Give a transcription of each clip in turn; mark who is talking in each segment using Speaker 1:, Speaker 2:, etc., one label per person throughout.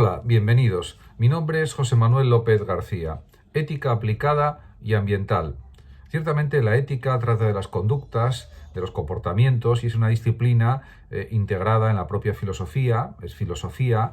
Speaker 1: Hola, bienvenidos. Mi nombre es José Manuel López García. Ética aplicada y ambiental. Ciertamente la ética trata de las conductas, de los comportamientos y es una disciplina integrada en la propia filosofía, es filosofía,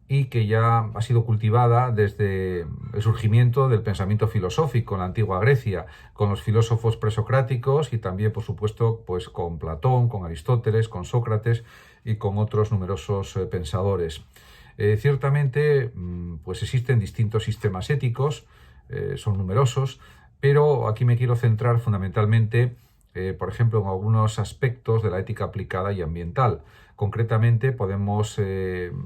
Speaker 1: y que ya ha sido cultivada desde el surgimiento del pensamiento filosófico en la antigua Grecia, con los filósofos presocráticos y también, por supuesto, pues con Platón, con Aristóteles, con Sócrates y con otros numerosos pensadores. Ciertamente, pues existen distintos sistemas éticos, son numerosos, pero aquí me quiero centrar fundamentalmente, por ejemplo, en algunos aspectos de la ética aplicada y ambiental. Concretamente, podemos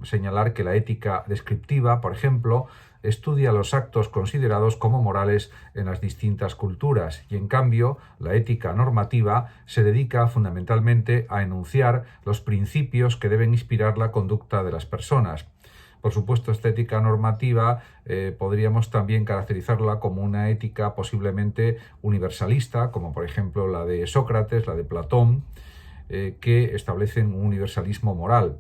Speaker 1: señalar que la ética descriptiva, por ejemplo, estudia los actos considerados como morales en las distintas culturas y, en cambio, la ética normativa se dedica fundamentalmente a enunciar los principios que deben inspirar la conducta de las personas. Por supuesto, esta ética normativa podríamos también caracterizarla como una ética posiblemente universalista, como por ejemplo la de Sócrates, la de Platón, que establecen un universalismo moral.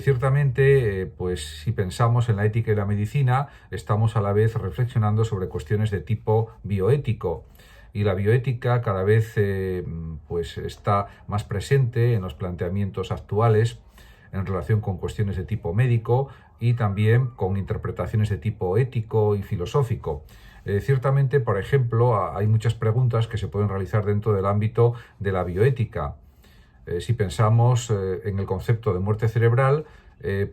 Speaker 1: Ciertamente, pues si pensamos en la ética y la medicina, estamos a la vez reflexionando sobre cuestiones de tipo bioético. Y la bioética cada vez pues está más presente en los planteamientos actuales en relación con cuestiones de tipo médico y también con interpretaciones de tipo ético y filosófico. Ciertamente, por ejemplo, hay muchas preguntas que se pueden realizar dentro del ámbito de la bioética. Si pensamos en el concepto de muerte cerebral,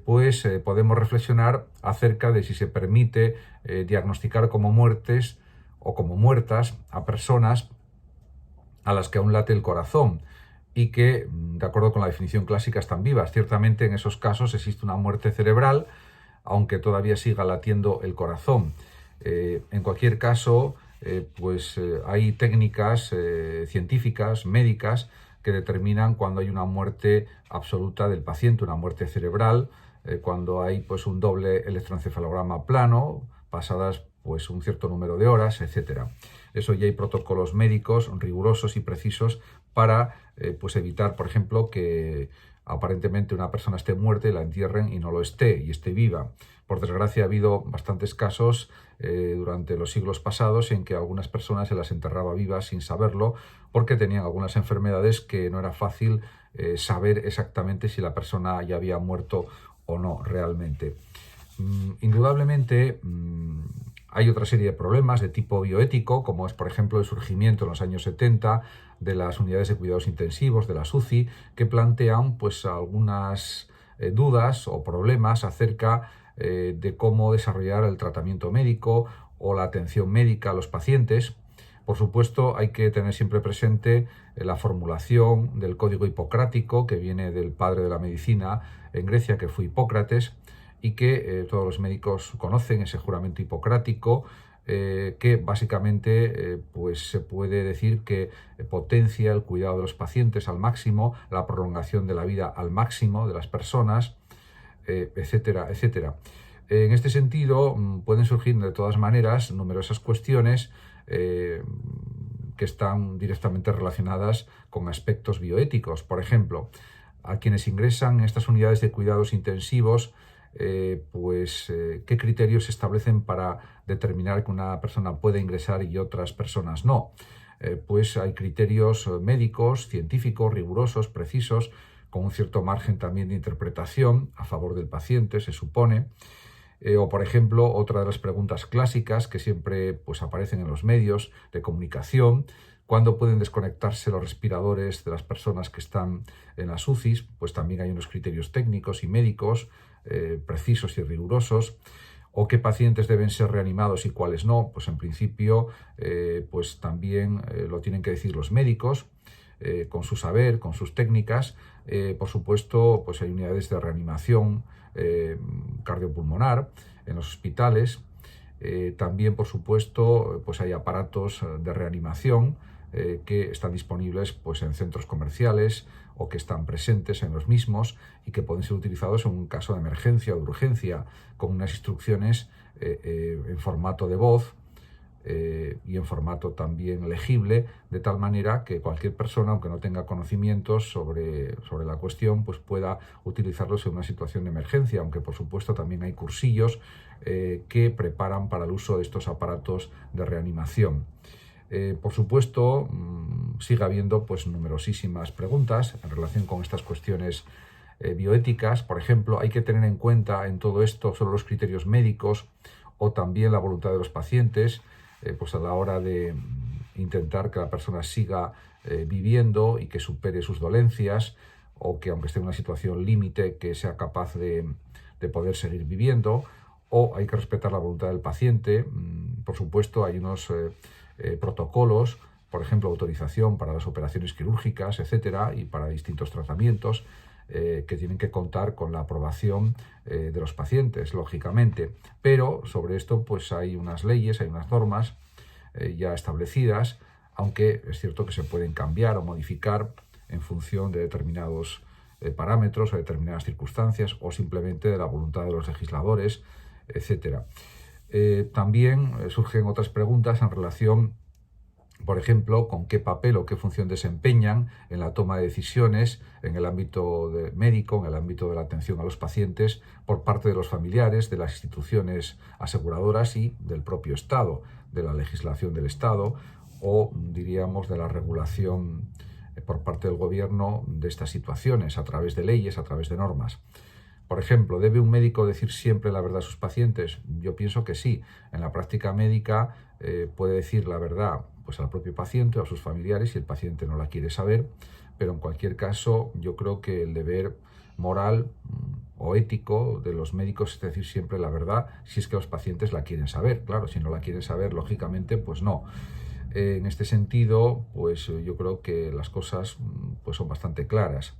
Speaker 1: pues podemos reflexionar acerca de si se permite diagnosticar como muertes o como muertas a personas a las que aún late el corazón y que, de acuerdo con la definición clásica, están vivas. Ciertamente, en esos casos existe una muerte cerebral, aunque todavía siga latiendo el corazón. En cualquier caso, hay técnicas científicas, médicas, que determinan cuando hay una muerte absoluta del paciente, una muerte cerebral, cuando hay pues un doble electroencefalograma plano, pasadas pues un cierto número de horas, etcétera. Eso ya hay protocolos médicos rigurosos y precisos para pues evitar, por ejemplo, que aparentemente una persona esté muerta y la entierren y no lo esté, y esté viva. Por desgracia ha habido bastantes casos durante los siglos pasados en que a algunas personas se las enterraba vivas sin saberlo porque tenían algunas enfermedades que no era fácil saber exactamente si la persona ya había muerto o no realmente. Indudablemente hay otra serie de problemas de tipo bioético, como es, por ejemplo, el surgimiento en los años 70 de las unidades de cuidados intensivos, de las UCI, que plantean pues algunas dudas o problemas acerca de cómo desarrollar el tratamiento médico o la atención médica a los pacientes. Por supuesto, hay que tener siempre presente la formulación del código hipocrático, que viene del padre de la medicina en Grecia, que fue Hipócrates, y que todos los médicos conocen, ese juramento hipocrático, que básicamente pues se puede decir que potencia el cuidado de los pacientes al máximo, la prolongación de la vida al máximo de las personas, etcétera, etcétera. En este sentido, pueden surgir de todas maneras numerosas cuestiones que están directamente relacionadas con aspectos bioéticos. Por ejemplo, a quienes ingresan en estas unidades de cuidados intensivos, qué criterios se establecen para determinar que una persona puede ingresar y otras personas no. Pues hay criterios médicos, científicos, rigurosos, precisos, con un cierto margen también de interpretación a favor del paciente, se supone. O, por ejemplo, otra de las preguntas clásicas que siempre pues, aparecen en los medios de comunicación: ¿cuándo pueden desconectarse los respiradores de las personas que están en las UCIs? Pues también hay unos criterios técnicos y médicos precisos y rigurosos. ¿O qué pacientes deben ser reanimados y cuáles no? Pues en principio pues también lo tienen que decir los médicos, con su saber, con sus técnicas. Por supuesto, pues hay unidades de reanimación cardiopulmonar en los hospitales. También, por supuesto, pues hay aparatos de reanimación que están disponibles pues, en centros comerciales o que están presentes en los mismos y que pueden ser utilizados en un caso de emergencia o de urgencia, con unas instrucciones en formato de voz y en formato también legible, de tal manera que cualquier persona, aunque no tenga conocimientos sobre la cuestión, pues pueda utilizarlos en una situación de emergencia, aunque por supuesto también hay cursillos que preparan para el uso de estos aparatos de reanimación. Por supuesto, sigue habiendo pues numerosísimas preguntas en relación con estas cuestiones bioéticas. Por ejemplo, hay que tener en cuenta en todo esto solo los criterios médicos o también la voluntad de los pacientes, pues a la hora de intentar que la persona siga viviendo y que supere sus dolencias, o que aunque esté en una situación límite, que sea capaz de poder seguir viviendo, o hay que respetar la voluntad del paciente. Por supuesto, hay unos protocolos, por ejemplo, autorización para las operaciones quirúrgicas, etcétera, y para distintos tratamientos que tienen que contar con la aprobación de los pacientes, lógicamente. Pero sobre esto pues hay unas leyes, hay unas normas ya establecidas, aunque es cierto que se pueden cambiar o modificar en función de determinados parámetros o determinadas circunstancias, o simplemente de la voluntad de los legisladores, etcétera. También surgen otras preguntas en relación, por ejemplo, con qué papel o qué función desempeñan en la toma de decisiones en el ámbito médico, en el ámbito de la atención a los pacientes, por parte de los familiares, de las instituciones aseguradoras y del propio Estado, de la legislación del Estado, o diríamos de la regulación por parte del gobierno de estas situaciones a través de leyes, a través de normas. Por ejemplo, ¿debe un médico decir siempre la verdad a sus pacientes? Yo pienso que sí. En la práctica médica puede decir la verdad pues al propio paciente o a sus familiares si el paciente no la quiere saber, pero en cualquier caso yo creo que el deber moral o ético de los médicos es decir siempre la verdad si es que los pacientes la quieren saber. Claro, si no la quieren saber, lógicamente, pues no. En este sentido, pues yo creo que las cosas pues son bastante claras,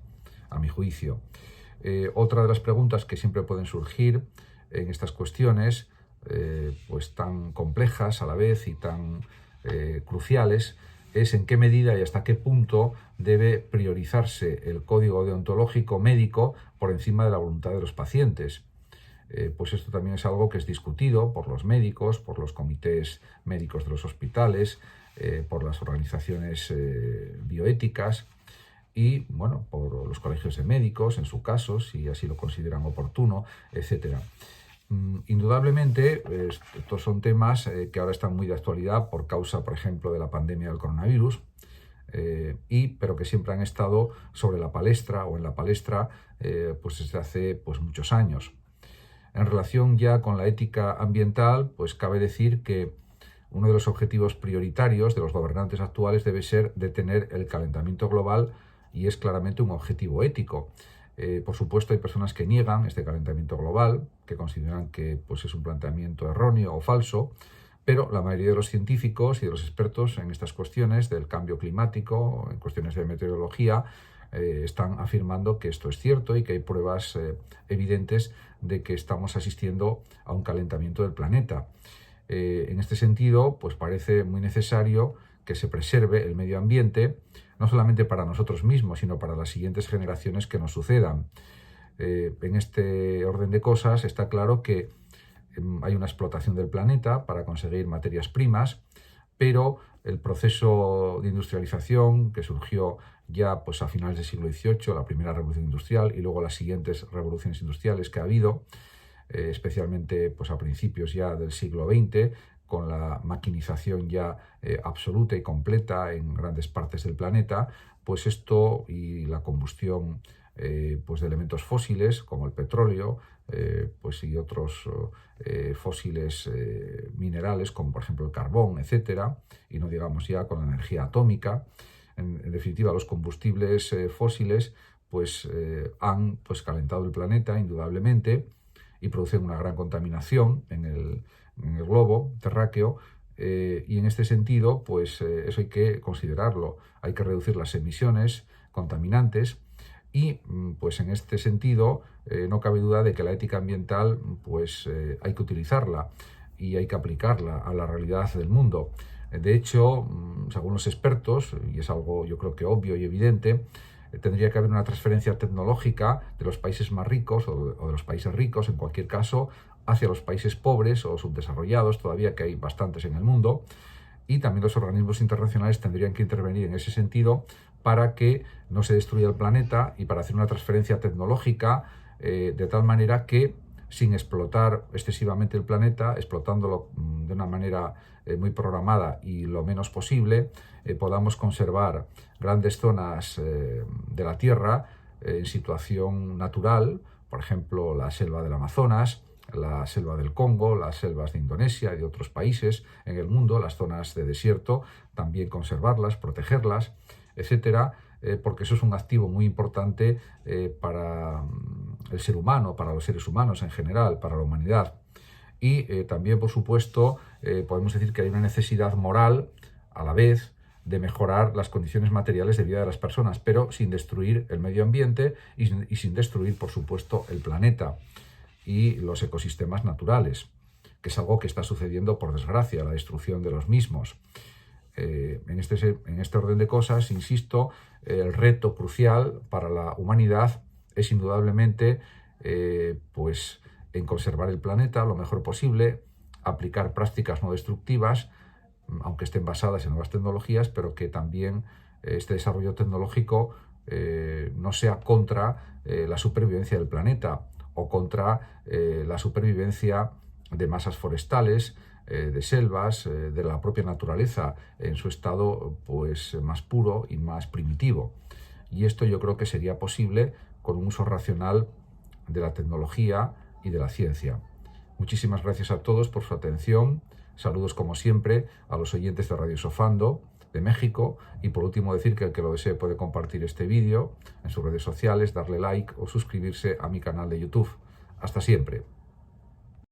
Speaker 1: a mi juicio. Otra de las preguntas que siempre pueden surgir en estas cuestiones, pues tan complejas a la vez y tan cruciales, es en qué medida y hasta qué punto debe priorizarse el código deontológico médico por encima de la voluntad de los pacientes. Pues esto también es algo que es discutido por los médicos, por los comités médicos de los hospitales, por las organizaciones bioéticas, y bueno, por los colegios de médicos, en su caso, si así lo consideran oportuno, etcétera. Indudablemente, estos son temas que ahora están muy de actualidad por causa, por ejemplo, de la pandemia del coronavirus, pero que siempre han estado sobre la palestra o en la palestra pues desde hace pues, muchos años. En relación ya con la ética ambiental, pues cabe decir que uno de los objetivos prioritarios de los gobernantes actuales debe ser detener el calentamiento global, y es claramente un objetivo ético. Por supuesto, hay personas que niegan este calentamiento global, que consideran que pues, es un planteamiento erróneo o falso, pero la mayoría de los científicos y de los expertos en estas cuestiones del cambio climático, en cuestiones de meteorología, están afirmando que esto es cierto y que hay pruebas evidentes de que estamos asistiendo a un calentamiento del planeta. En este sentido, pues parece muy necesario que se preserve el medio ambiente, no solamente para nosotros mismos, sino para las siguientes generaciones que nos sucedan. En este orden de cosas está claro que hay una explotación del planeta para conseguir materias primas, pero el proceso de industrialización que surgió ya pues, a finales del siglo XVIII, la primera revolución industrial, y luego las siguientes revoluciones industriales que ha habido, especialmente pues, a principios ya del siglo XX, con la maquinización ya absoluta y completa en grandes partes del planeta, pues esto y la combustión pues de elementos fósiles como el petróleo pues y otros fósiles minerales como por ejemplo el carbón, etcétera, y no digamos ya con la energía atómica. En definitiva, los combustibles fósiles pues han pues calentado el planeta indudablemente y producen una gran contaminación en el globo terráqueo, y en este sentido pues eso hay que considerarlo, hay que reducir las emisiones contaminantes y pues en este sentido no cabe duda de que la ética ambiental pues hay que utilizarla y hay que aplicarla a la realidad del mundo. De hecho, según los expertos, y es algo yo creo que obvio y evidente, tendría que haber una transferencia tecnológica de los países más ricos o de los países ricos, en cualquier caso, hacia los países pobres o subdesarrollados, todavía que hay bastantes en el mundo, y también los organismos internacionales tendrían que intervenir en ese sentido para que no se destruya el planeta y para hacer una transferencia tecnológica de tal manera que, sin explotar excesivamente el planeta, explotándolo de una manera muy programada y lo menos posible, podamos conservar grandes zonas de la Tierra en situación natural, por ejemplo, la selva del Amazonas, la selva del Congo, las selvas de Indonesia y de otros países en el mundo, las zonas de desierto, también conservarlas, protegerlas, etcétera, porque eso es un activo muy importante para el ser humano, para los seres humanos en general, para la humanidad. Y también, por supuesto, podemos decir que hay una necesidad moral, a la vez, de mejorar las condiciones materiales de vida de las personas, pero sin destruir el medio ambiente y sin destruir, por supuesto, el planeta y los ecosistemas naturales, que es algo que está sucediendo, por desgracia, la destrucción de los mismos. En este orden de cosas, insisto, el reto crucial para la humanidad es indudablemente pues, en conservar el planeta lo mejor posible, aplicar prácticas no destructivas, aunque estén basadas en nuevas tecnologías, pero que también este desarrollo tecnológico no sea contra la supervivencia del planeta o contra la supervivencia de masas forestales, de selvas, de la propia naturaleza en su estado pues, más puro y más primitivo. Y esto yo creo que sería posible con un uso racional de la tecnología y de la ciencia. Muchísimas gracias a todos por su atención. Saludos como siempre a los oyentes de Radio Sofando de México, y por último decir que el que lo desee puede compartir este vídeo en sus redes sociales, darle like o suscribirse a mi canal de YouTube. Hasta siempre.